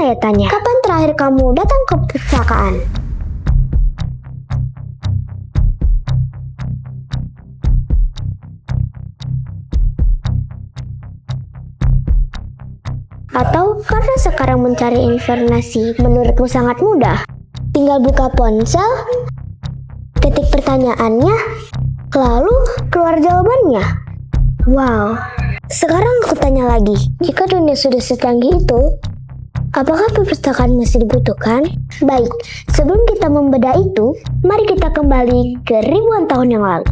saya tanya, kapan terakhir kamu datang ke perpustakaan? Atau karena sekarang mencari informasi menurutmu sangat mudah? Tinggal buka ponsel, ketik pertanyaannya, lalu keluar jawabannya. Wow, sekarang aku tanya lagi, jika dunia sudah secanggih itu, apakah perpustakaan masih dibutuhkan? Baik, sebelum kita membedah itu, mari kita kembali ke ribuan tahun yang lalu.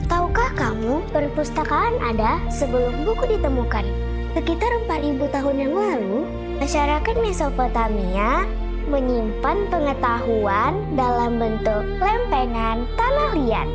Tahukah kamu, perpustakaan ada sebelum buku ditemukan? Sekitar 4.000 tahun yang lalu, masyarakat Mesopotamia menyimpan pengetahuan dalam bentuk lempengan tanah liat.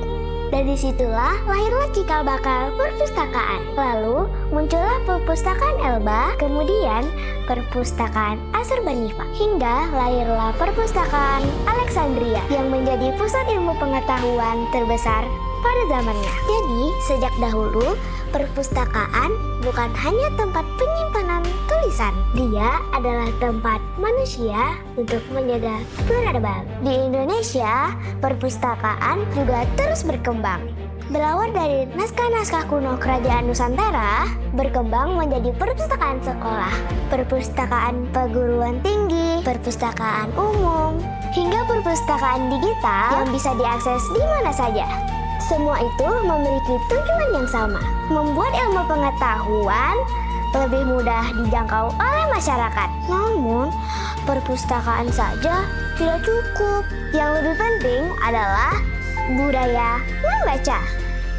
Dari situlah lahirlah cikal bakal perpustakaan. Lalu muncullah perpustakaan Elba, kemudian perpustakaan Asurbanipal, hingga lahirlah perpustakaan Alexandria yang menjadi pusat ilmu pengetahuan terbesar pada zamannya. Jadi, sejak dahulu, perpustakaan bukan hanya tempat penyimpanan tulisan. Dia adalah tempat manusia untuk menjaga peradaban. Di Indonesia, perpustakaan juga terus berkembang. Berawal dari naskah-naskah kuno Kerajaan Nusantara, berkembang menjadi perpustakaan sekolah, perpustakaan perguruan tinggi, perpustakaan umum, hingga perpustakaan digital yang bisa diakses di mana saja. Semua itu memiliki tujuan yang sama, membuat ilmu pengetahuan lebih mudah dijangkau oleh masyarakat. Namun, perpustakaan saja tidak cukup. Yang lebih penting adalah budaya membaca.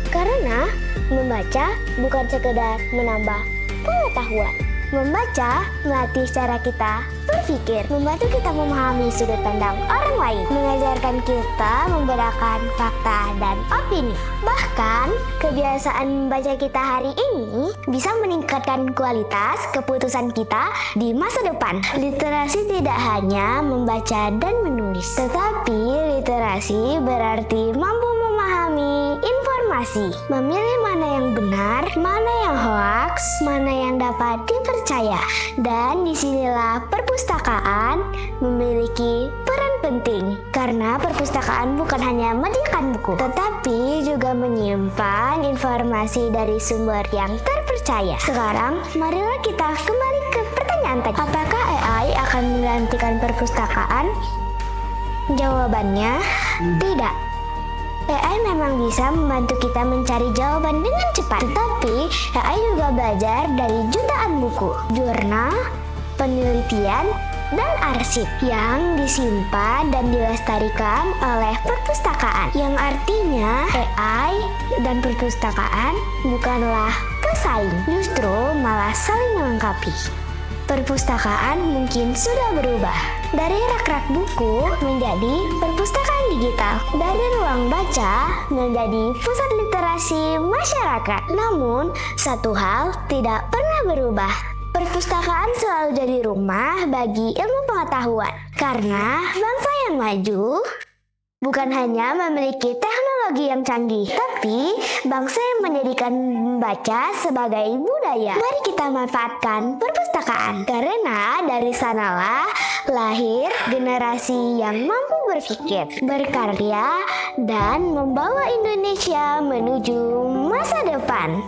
Karena membaca bukan sekedar menambah pengetahuan. Membaca melatih cara kita berpikir, membantu kita memahami sudut pandang orang lain, mengajarkan kita membedakan fakta dan opini. Bahkan, kebiasaan membaca kita hari ini bisa meningkatkan kualitas keputusan kita di masa depan. Literasi tidak hanya membaca dan menulis, tetapi literasi berarti mampu memahami informasi, memilih mana yang benar, mana yang hoaks, mana yang dapat dipercaya. Dan disinilah perpustakaan memiliki peran penting, karena perpustakaan bukan hanya menyediakan buku, tetapi juga menyimpan informasi dari sumber yang terpercaya. Sekarang, marilah kita kembali ke pertanyaan tadi. Apakah AI akan menggantikan perpustakaan? Jawabannya, tidak. AI memang bisa membantu kita mencari jawaban dengan cepat, tetapi AI juga belajar dari jutaan buku, jurnal, penelitian, dan arsip yang disimpan dan dilestarikan oleh perpustakaan. Yang artinya AI dan perpustakaan bukanlah pesaing, justru malah saling melengkapi. Perpustakaan mungkin sudah berubah dari rak-rak buku menjadi perpustakaan digital, dari ruang baca menjadi pusat literasi masyarakat. Namun, satu hal tidak pernah berubah. Perpustakaan selalu jadi rumah bagi ilmu pengetahuan, karena bangsa yang maju bukan hanya memiliki teknologi yang canggih, tapi bangsa yang menjadikan membaca sebagai budaya. Mari kita manfaatkan perpustakaan, karena dari sanalah lahir generasi yang mampu berpikir, berkarya, dan membawa Indonesia menuju masa depan.